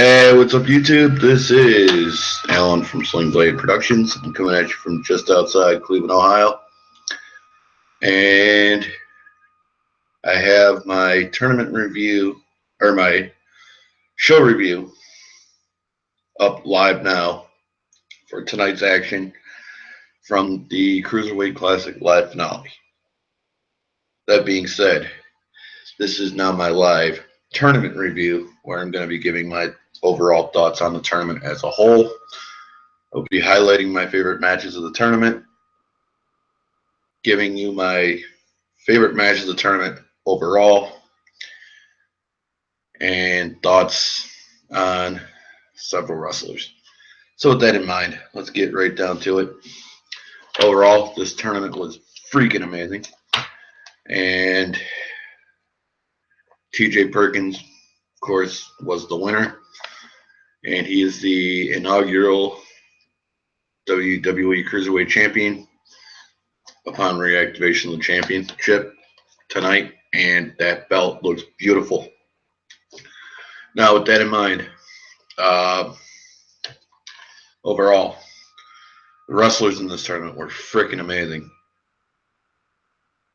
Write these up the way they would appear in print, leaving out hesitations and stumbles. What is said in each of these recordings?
Hey, what's up, YouTube? This is Alan from Slingblade Productions. I'm coming at you from just outside Cleveland, Ohio. And I have my tournament review, or my show review, up live now for tonight's action from the Cruiserweight Classic live finale. That being said, this is now my live tournament review where I'm going to be giving my overall thoughts on the tournament as a whole. I'll be highlighting my favorite matches of the tournament, giving you my favorite matches of the tournament overall, and thoughts on several wrestlers. So with that in mind, let's get right down to it. Overall, this tournament was freaking amazing. And TJ Perkins, of course, was the winner. And he is the inaugural WWE Cruiserweight champion upon reactivation of the championship tonight. And that belt looks beautiful. Now, with that in mind, overall, the wrestlers in this tournament were freaking amazing.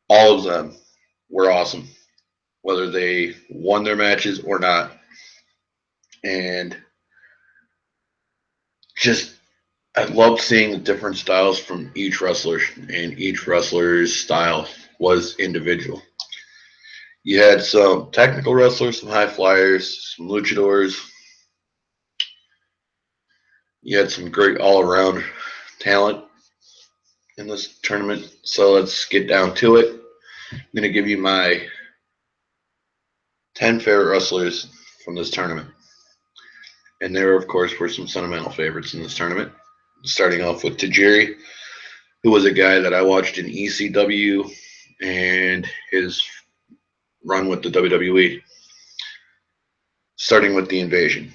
All of them were awesome, whether they won their matches or not. And just, I loved seeing the different styles from each wrestler, and each wrestler's style was individual. You had some technical wrestlers, some high flyers, some luchadors. You had some great all-around talent in this tournament. So let's get down to it. I'm going to give you my 10 favorite wrestlers from this tournament. And there, of course, were some sentimental favorites in this tournament. Starting off with Tajiri, who was a guy that I watched in ECW and his run with the WWE. Starting with the Invasion.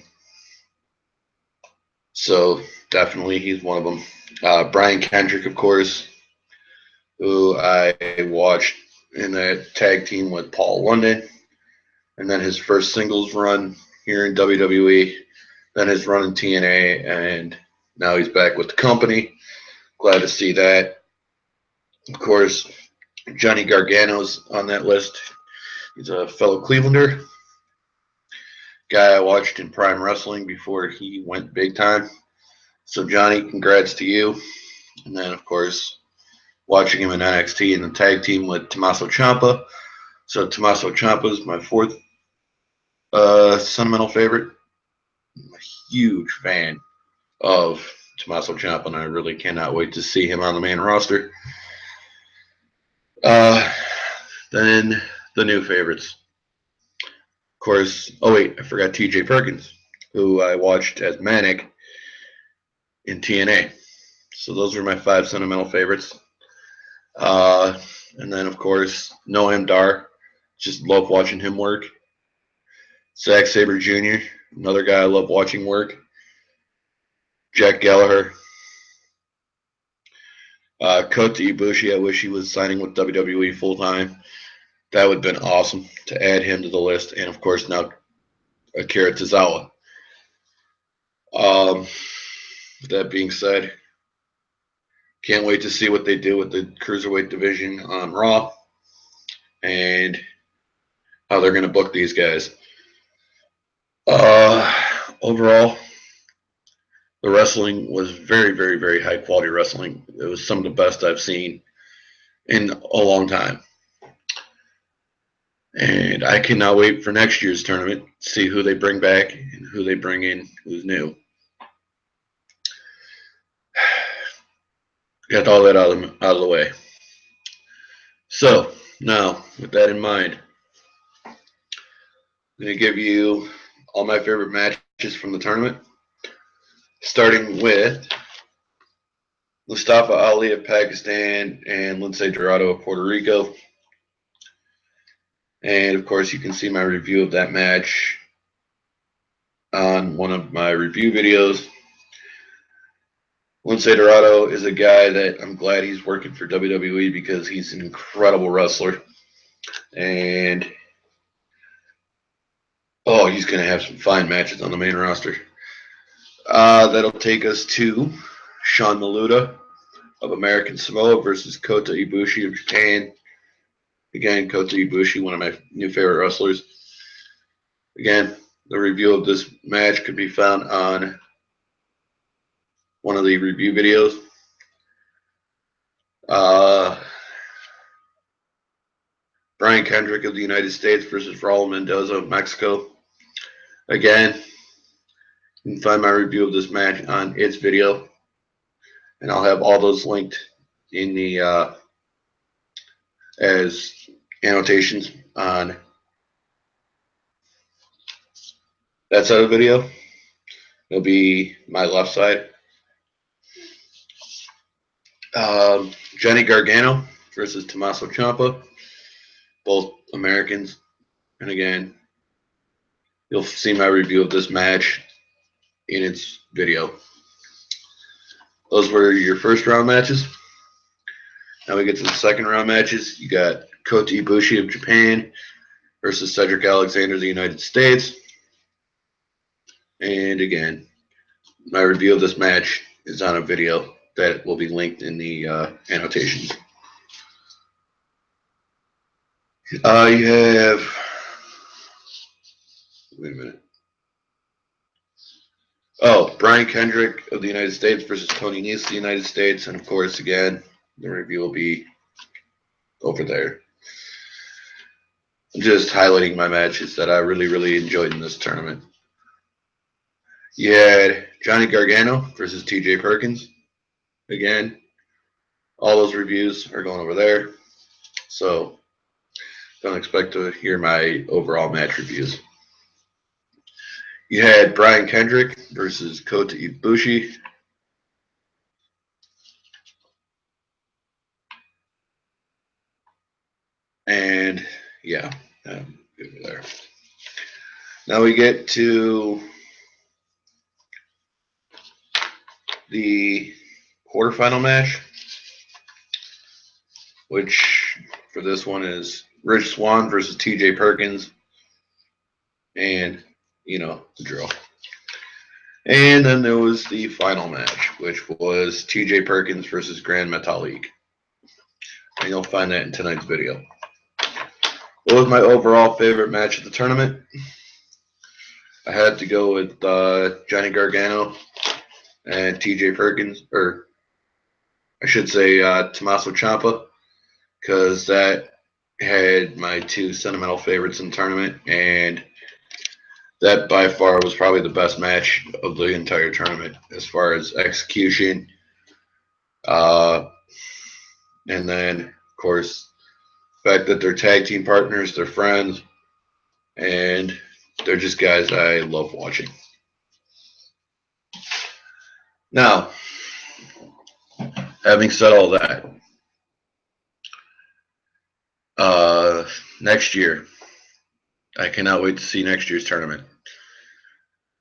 So definitely he's one of them. Brian Kendrick, of course, who I watched in that tag team with Paul London. And then his first singles run here in WWE. Then his run in TNA. And now he's back with the company. Glad to see that. Of course, Johnny Gargano's on that list. He's a fellow Clevelander. Guy I watched in Prime Wrestling before he went big time. So Johnny, congrats to you. And then, of course, watching him in NXT in the tag team with Tommaso Ciampa. So Tommaso Ciampa is my fourth sentimental favorite. I'm a huge fan of Tommaso Ciampa, and I really cannot wait to see him on the main roster. Then the new favorites. Of course, oh wait, I forgot TJ Perkins, who I watched as Manic in TNA. So those are my 5 sentimental favorites. And then, of course, Noam Dar. Just love watching him work. Zack Sabre Jr., another guy I love watching work. Jack Gallagher. Kota Ibushi, I wish he was signing with WWE full-time. That would have been awesome to add him to the list. And, of course, now Akira Tozawa. That being said, can't wait to see what they do with the Cruiserweight division on Raw and how they're going to book these guys. Overall, the wrestling was very, very, very high quality wrestling. It was some of the best I've seen in a long time. And I cannot wait for next year's tournament to see who they bring back and who they bring in who's new. Got all that out of the way. So, now, with that in mind, I'm going to give you all my favorite matches from the tournament, starting with Mustafa Ali of Pakistan and Lince Dorado of Puerto Rico. And, of course, you can see my review of that match on one of my review videos. Lince Dorado is a guy that I'm glad he's working for WWE because he's an incredible wrestler. And Oh, he's going to have some fine matches on the main roster. That'll take us to Sean Maluta of American Samoa versus Kota Ibushi of Japan. Again, Kota Ibushi, one of my new favorite wrestlers. Again, the review of this match could be found on one of the review videos. Brian Kendrick of the United States versus Raul Mendoza of Mexico. Again, you can find my review of this match on its video, and I'll have all those linked in the as annotations on that side of the video. It'll be my left side. Johnny Gargano versus Tommaso Ciampa, both Americans. And again, you'll see my review of this match in its video. Those were your first round matches. Now we get to the second round matches. You got Kota Ibushi of Japan versus Cedric Alexander of the United States. And again, my review of this match is on a video that will be linked in the annotations. You have, wait a minute. Oh, Brian Kendrick of the United States versus Tony Nese of the United States. And of course, again, the review will be over there. I'm just highlighting my matches that I really, really enjoyed in this tournament. You had Johnny Gargano versus TJ Perkins. Again, all those reviews are going over there. So don't expect to hear my overall match reviews. You had Brian Kendrick versus Kota Ibushi. And yeah, over there. Now we get to the quarterfinal match, which for this one is Rich Swann versus TJ Perkins. And, you know, the drill. And then there was the final match, which was TJ Perkins versus Grand Metalik. And you'll find that in tonight's video. What was my overall favorite match of the tournament? I had to go with Johnny Gargano and TJ Perkins, or I should say Tommaso Ciampa, because that had my two sentimental favorites in the tournament, and that by far was probably the best match of the entire tournament as far as execution. And then, of course, the fact that they're tag team partners, they're friends, and they're just guys I love watching. Now, having said all that, next year, I cannot wait to see next year's tournament.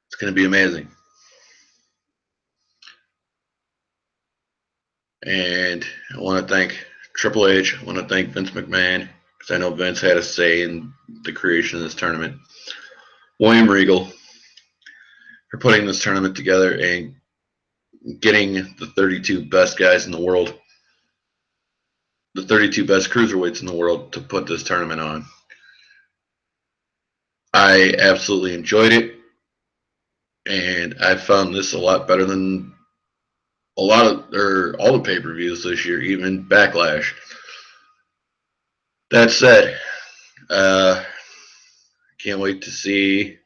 It's going to be amazing. And I want to thank Triple H. I want to thank Vince McMahon, because I know Vince had a say in the creation of this tournament. William Regal for putting this tournament together and getting the 32 best guys in the world, the 32 best cruiserweights in the world, to put this tournament on. I absolutely enjoyed it, and I found this a lot better than all the pay-per-views this year, even Backlash. That said, can't wait to see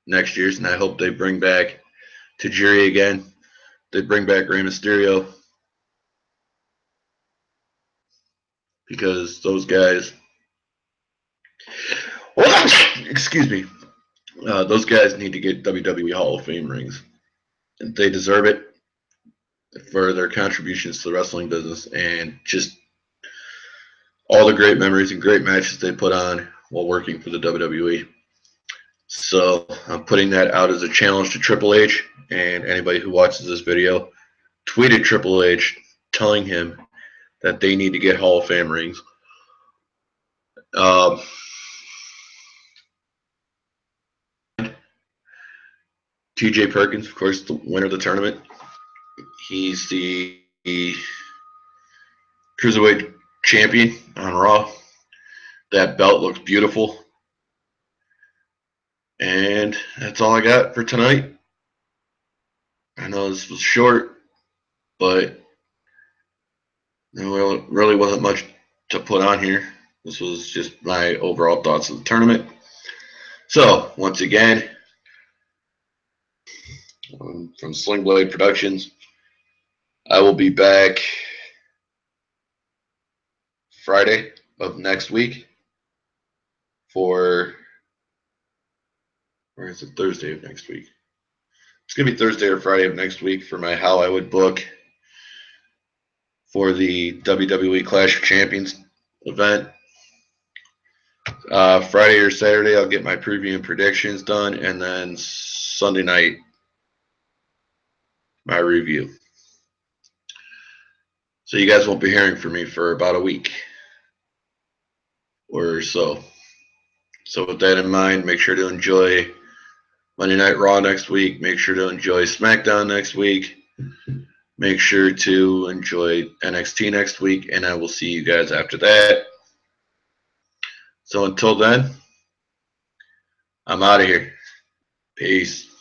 next year's, and I hope they bring back Tajiri again. They bring back Rey Mysterio, because those guys, excuse me, those guys need to get WWE Hall of Fame rings. And they deserve it for their contributions to the wrestling business and just all the great memories and great matches they put on while working for the WWE. So I'm putting that out as a challenge to Triple H, and anybody who watches this video, tweet at Triple H telling him that they need to get Hall of Fame rings. TJ Perkins, of course, the winner of the tournament. He's the Cruiserweight champion on Raw. That belt looks beautiful. And that's all I got for tonight. I know this was short, but there really wasn't much to put on here. This was just my overall thoughts of the tournament. So, once again, from Slingblade Productions, I will be back Friday of next week or is it Thursday of next week? It's going to be Thursday or Friday of next week for my How I Would Book for the WWE Clash of Champions event. Friday or Saturday, I'll get my preview and predictions done, and then Sunday night, my review. So you guys won't be hearing from me for about a week or so. So with that in mind, make sure to enjoy Monday Night Raw next week. Make sure to enjoy SmackDown next week. Make sure to enjoy NXT next week, and I will see you guys after that. So until then, I'm out of here. Peace.